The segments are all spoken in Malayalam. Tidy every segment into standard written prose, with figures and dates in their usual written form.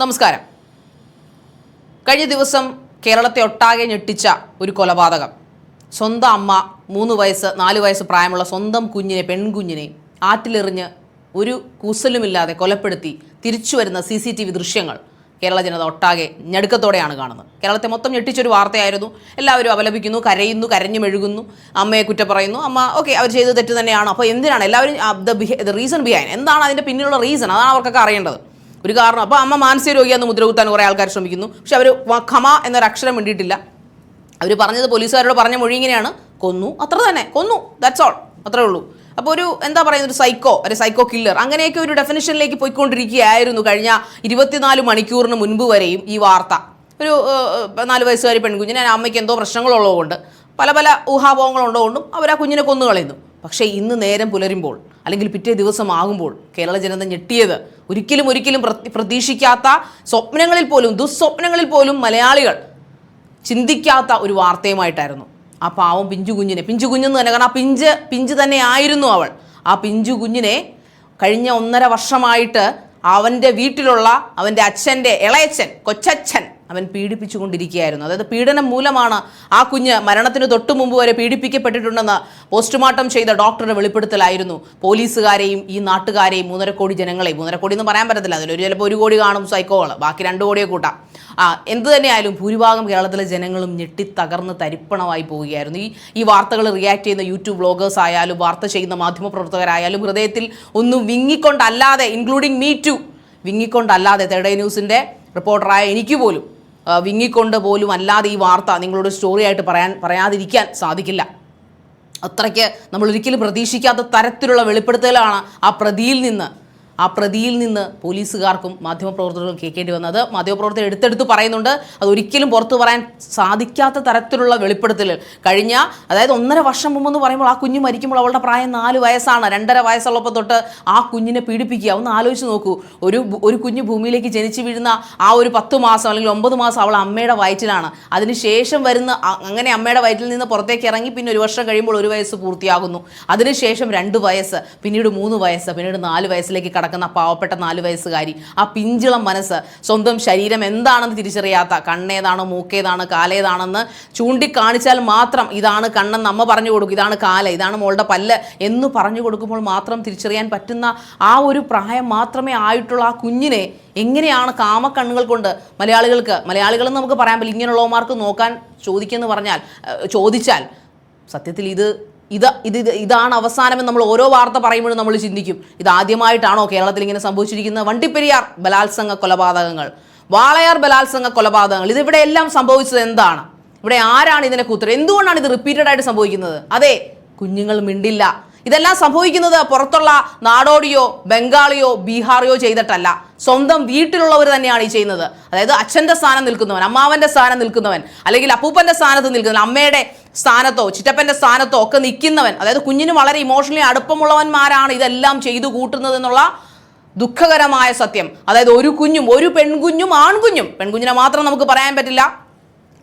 നമസ്കാരം. കഴിഞ്ഞ ദിവസം കേരളത്തെ ഒട്ടാകെ ഞെട്ടിച്ച ഒരു കൊലപാതകം. സ്വന്തം അമ്മ 3 വയസ്സ് 4 വയസ്സ് പ്രായമുള്ള സ്വന്തം കുഞ്ഞിനെ, പെൺകുഞ്ഞിനെ ആറ്റിലെറിഞ്ഞ് ഒരു കൂസലുമില്ലാതെ കൊലപ്പെടുത്തി തിരിച്ചു വരുന്ന CCTV ദൃശ്യങ്ങൾ കേരള ജനത ഒട്ടാകെ ഞെടുക്കത്തോടെയാണ് കാണുന്നത്. കേരളത്തെ മൊത്തം ഞെട്ടിച്ചൊരു വാർത്തയായിരുന്നു. എല്ലാവരും അപലപിക്കുന്നു, കരയുന്നു, കരഞ്ഞു മെഴുകുന്നു, അമ്മയെ കുറ്റം പറയുന്നു. അമ്മ ഓക്കെ, അവർ ചെയ്തത് തെറ്റ് തന്നെയാണ്. അപ്പോൾ എന്തിനാണ് എല്ലാവരും ദ റീസൺ ബിഹൈൻഡ്, എന്താണ് അതിൻ്റെ പിന്നിലുള്ള റീസൺ, അതാണ് അവർക്കൊക്കെ അറിയേണ്ടത്. ഒരു കാരണം. അപ്പോൾ അമ്മ മാനസിക രോഗിയാന്ന് മുദ്രകുത്താൻ കുറേ ആൾക്കാർ ശ്രമിക്കുന്നു. പക്ഷെ അവർ ഖമ എന്നൊരു അക്ഷരം വേണ്ടിയിട്ടില്ല. അവർ പറഞ്ഞത്, പോലീസുകാരോട് പറഞ്ഞ മൊഴി ഇങ്ങനെയാണ്: കൊന്നു, അത്ര തന്നെ, കൊന്നു, ദാറ്റ്സ് ഓൾ, അത്രേ ഉള്ളൂ. അപ്പോൾ ഒരു എന്താ പറയുന്നത്, ഒരു സൈക്കോ കില്ലർ, അങ്ങനെയൊക്കെ ഒരു ഡെഫിനിഷനിലേക്ക് പോയിക്കൊണ്ടിരിക്കുകയായിരുന്നു കഴിഞ്ഞ 24 മണിക്കൂറിന് മുൻപ് വരെയും ഈ വാർത്ത. ഒരു 4 വയസ്സുകാരി പെൺകുഞ്ഞിനെ, അമ്മയ്ക്ക് എന്തോ പ്രശ്നങ്ങളുള്ളതുകൊണ്ട്, പല പല ഊഹാപോഹങ്ങളുള്ളതുകൊണ്ടും അവർ ആ കുഞ്ഞിനെ കൊന്നു കളയുന്നു. പക്ഷേ ഇന്ന് നേരം പുലരുമ്പോൾ, അല്ലെങ്കിൽ പിറ്റേ ദിവസം ആകുമ്പോൾ കേരള ജനത ഞെട്ടിയത് ഒരിക്കലും പ്രതീക്ഷിക്കാത്ത, സ്വപ്നങ്ങളിൽ പോലും, ദുസ്വപ്നങ്ങളിൽ പോലും മലയാളികൾ ചിന്തിക്കാത്ത ഒരു വാർത്തയുമായിട്ടായിരുന്നു. ആ പാവം പിഞ്ചുകുഞ്ഞെന്ന് തന്നെ, കാരണം ആ പിഞ്ച് തന്നെ ആയിരുന്നു അവൾ. ആ പിഞ്ചു കുഞ്ഞിനെ കഴിഞ്ഞ 1.5 വർഷമായിട്ട് അവൻ്റെ വീട്ടിലുള്ള അവൻ്റെ അച്ഛൻ്റെ ഇളയച്ഛൻ, കൊച്ചച്ഛൻ, അവൻ പീഡിപ്പിച്ചുകൊണ്ടിരിക്കുകയായിരുന്നു. അതായത് പീഡനം മൂലമാണ് ആ കുഞ്ഞ് മരണത്തിന് തൊട്ടു മുമ്പ് വരെ പീഡിപ്പിക്കപ്പെട്ടിട്ടുണ്ടെന്ന് പോസ്റ്റ്മോർട്ടം ചെയ്ത ഡോക്ടറുടെ വെളിപ്പെടുത്തലായിരുന്നു പോലീസുകാരെയും ഈ നാട്ടുകാരെയും 3.5 കോടി ജനങ്ങളെയും, 3.5 കോടി എന്ന് പറയാൻ പറ്റത്തില്ല, അതിലൊരു ചിലപ്പോൾ 1 കോടി കാണും സൈക്കോകൾ, ബാക്കി 2 കോടിയെ കൂട്ടാം. എന്ത് തന്നെയായാലും ഭൂരിഭാഗം കേരളത്തിലെ ജനങ്ങളും ഞെട്ടിത്തകർന്ന് തരിപ്പണമായി പോവുകയായിരുന്നു. ഈ വാർത്തകൾ റിയാക്ട് ചെയ്യുന്ന യൂട്യൂബ് വ്ളോഗേഴ്സ് ആയാലും, വാർത്ത ചെയ്യുന്ന മാധ്യമപ്രവർത്തകരായാലും ഹൃദയത്തിൽ ഒന്നും വിങ്ങിക്കൊണ്ടല്ലാതെ, ഇൻക്ലൂഡിങ് മീ ടു, വിങ്ങിക്കൊണ്ടല്ലാതെ, തേർഡ് ഐ ന്യൂസിൻ്റെ റിപ്പോർട്ടറായ എനിക്ക് പോലും വിങ്ങിക്കൊണ്ട് പോലും അല്ലാതെ ഈ വാർത്ത നിങ്ങളോട് സ്റ്റോറി ആയിട്ട് പറയാതിരിക്കാൻ സാധിക്കില്ല. അത്രയ്ക്ക് നമ്മൾ ഒരിക്കലും പ്രതീക്ഷിക്കാത്ത തരത്തിലുള്ള വെളിപ്പെടുത്തലാണ് ആ പ്രതിയിൽ നിന്ന് പോലീസുകാർക്കും മാധ്യമപ്രവർത്തകർക്കും കേൾക്കേണ്ടി വന്നത്. മാധ്യമപ്രവർത്തകർ എടുത്തെടുത്ത് പറയുന്നുണ്ട്, അതൊരിക്കലും പുറത്തു പറയാൻ സാധിക്കാത്ത തരത്തിലുള്ള വെളിപ്പെടുത്തൽ. അതായത് 1.5 വർഷം മുമ്പെന്ന് പറയുമ്പോൾ ആ കുഞ്ഞ് മരിക്കുമ്പോൾ അവളുടെ പ്രായം 4 വയസ്സാണ്. 2.5 വയസ്സുള്ളപ്പോൾ തൊട്ട് ആ കുഞ്ഞിനെ പീഡിപ്പിക്കുക. ഒന്ന് ആലോചിച്ച് നോക്കൂ. ഒരു കുഞ്ഞ് ഭൂമിയിലേക്ക് ജനിച്ചു വീഴുന്ന ആ ഒരു 10 മാസം അല്ലെങ്കിൽ 9 മാസം അവൾ അമ്മയുടെ വയറ്റിലാണ്. അതിനുശേഷം അങ്ങനെ അമ്മയുടെ വയറ്റിൽ നിന്ന് പുറത്തേക്ക് ഇറങ്ങി പിന്നെ 1 വർഷം കഴിയുമ്പോൾ 1 വയസ്സ് പൂർത്തിയാകുന്നു. അതിനുശേഷം 2 വയസ്സ്, പിന്നീട് 3 വയസ്സ്, പിന്നീട് 4 വയസ്സിലേക്ക് കടക്കുന്ന പാവപ്പെട്ട 4 വയസ്സുകാരി. ആ പിഞ്ചിളം മനസ്സ്, സ്വന്തം ശരീരം എന്താണെന്ന് തിരിച്ചറിയാത്ത, കണ്ണേതാണോ മൂക്കേതാണ് കാലേതാണെന്ന് ചൂണ്ടിക്കാണിച്ചാൽ മാത്രം, ഇതാണ് കണ്ണെന്ന് അമ്മ പറഞ്ഞു കൊടുക്കും, ഇതാണ് കാല, ഇതാണ് മോളുടെ പല്ല് എന്ന് പറഞ്ഞു കൊടുക്കുമ്പോൾ മാത്രം തിരിച്ചറിയാൻ പറ്റുന്ന ആ ഒരു പ്രായം മാത്രമേ ആയിട്ടുള്ള ആ കുഞ്ഞിനെ എങ്ങനെയാണ് കാമക്കണ്ണുകൾ കൊണ്ട് മലയാളികളെന്ന് നമുക്ക് പറയാൻ പറ്റില്ല, ഇങ്ങനെയുള്ളവന്മാർക്ക് നോക്കാൻ ചോദിച്ചാൽ സത്യത്തിൽ ഇതാണ് അവസാനമെന്ന് നമ്മൾ ഓരോ വാർത്ത പറയുമ്പോഴും നമ്മൾ ചിന്തിക്കും, ഇതാദ്യമായിട്ടാണോ കേരളത്തിൽ ഇങ്ങനെ സംഭവിച്ചിരിക്കുന്നത്? വണ്ടിപ്പെരിയാർ ബലാത്സംഗ കൊലപാതകങ്ങൾ, വാളയാർ ബലാത്സംഗ കൊലപാതകങ്ങൾ, ഇതിവിടെ എല്ലാം സംഭവിച്ചത് എന്താണ്? ഇവിടെ ആരാണ് ഇതിനെ കൂത്തർ? എന്തുകൊണ്ടാണ് ഇത് റിപ്പീറ്റഡ് ആയിട്ട് സംഭവിക്കുന്നത്? അതെ, കുഞ്ഞുങ്ങൾ മിണ്ടില്ല. ഇതെല്ലാം സംഭവിക്കുന്നത് പുറത്തുള്ള നാടോടിയോ ബംഗാളിയോ ബീഹാറിയോ ചെയ്തിട്ടല്ല, സ്വന്തം വീട്ടിലുള്ളവർ തന്നെയാണ് ഈ ചെയ്യുന്നത്. അതായത് അച്ഛൻ്റെ സ്ഥാനം നിൽക്കുന്നവൻ, അമ്മാവൻ്റെ സ്ഥാനം നിൽക്കുന്നവൻ, അല്ലെങ്കിൽ അപ്പൂപ്പൻ്റെ സ്ഥാനത്ത് നിൽക്കുന്നവൻ, അമ്മയുടെ സ്ഥാനത്തോ ചിറ്റപ്പൻ്റെ സ്ഥാനത്തോ ഒക്കെ നിൽക്കുന്നവൻ, അതായത് കുഞ്ഞിന് വളരെ ഇമോഷണലി അടുപ്പമുള്ളവന്മാരാണ് ഇതെല്ലാം ചെയ്തു കൂട്ടുന്നത് എന്നുള്ള ദുഃഖകരമായ സത്യം. അതായത് ഒരു പെൺകുഞ്ഞും ആൺകുഞ്ഞും, പെൺകുഞ്ഞിനെ മാത്രം നമുക്ക് പറയാൻ പറ്റില്ല,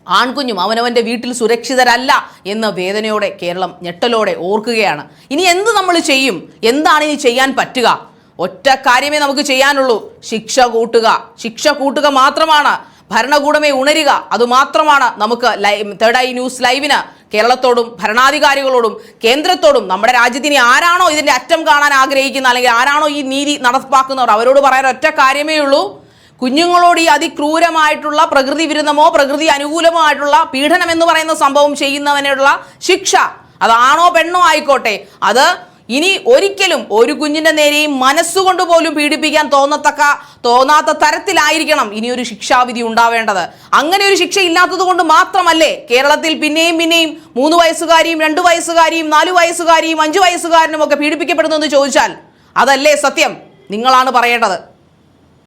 ആൺകുഞ്ഞും അവനവൻ്റെ വീട്ടിൽ സുരക്ഷിതരല്ല എന്ന വേദനയോടെ കേരളം ഞെട്ടലോടെ ഓർക്കുകയാണ്. ഇനി എന്ത് നമ്മൾ ചെയ്യും? എന്താണ് ഇനി ചെയ്യാൻ പറ്റുക? ഒറ്റ കാര്യമേ നമുക്ക് ചെയ്യാനുള്ളൂ: ശിക്ഷ കൂട്ടുക മാത്രമാണ്. ഭരണകൂടമേ ഉണരുക, അതുമാത്രമാണ് നമുക്ക് തേർഡ് ഐ ന്യൂസ് ലൈവിന് കേരളത്തോടും ഭരണാധികാരികളോടും കേന്ദ്രത്തോടും, നമ്മുടെ രാജ്യത്തിന് ആരാണോ ഇതിൻ്റെ അറ്റം കാണാൻ ആഗ്രഹിക്കുന്ന, അല്ലെങ്കിൽ ആരാണോ ഈ നീതി നടപ്പാക്കുന്നവർ, അവരോട് പറയാൻ ഒറ്റ കാര്യമേ ഉള്ളൂ: കുഞ്ഞുങ്ങളോട് ഈ അതിക്രൂരമായിട്ടുള്ള, പ്രകൃതി വിരുദ്ധമോ പ്രകൃതി അനുകൂലമായിട്ടുള്ള പീഡനം എന്ന് പറയുന്ന സംഭവം ചെയ്യുന്നവനുള്ള ശിക്ഷ, അതാണോ പെണ്ണോ ആയിക്കോട്ടെ, അത് ഇനി ഒരിക്കലും ഒരു കുഞ്ഞിൻ്റെ നേരെയും മനസ്സുകൊണ്ട് പോലും പീഡിപ്പിക്കാൻ തോന്നാത്ത തരത്തിലായിരിക്കണം ഇനിയൊരു ശിക്ഷാവിധി ഉണ്ടാവേണ്ടത്. അങ്ങനെ ഒരു ശിക്ഷ ഇല്ലാത്തത് കൊണ്ട് മാത്രമല്ലേ കേരളത്തിൽ പിന്നെയും 3 വയസ്സുകാരിയും 2 വയസ്സുകാരിയും 4 വയസ്സുകാരിയും 5 വയസ്സുകാരനും ഒക്കെ പീഡിപ്പിക്കപ്പെടുന്നതെന്ന് ചോദിച്ചാൽ അതല്ലേ സത്യം? നിങ്ങളാണ് പറയേണ്ടത്.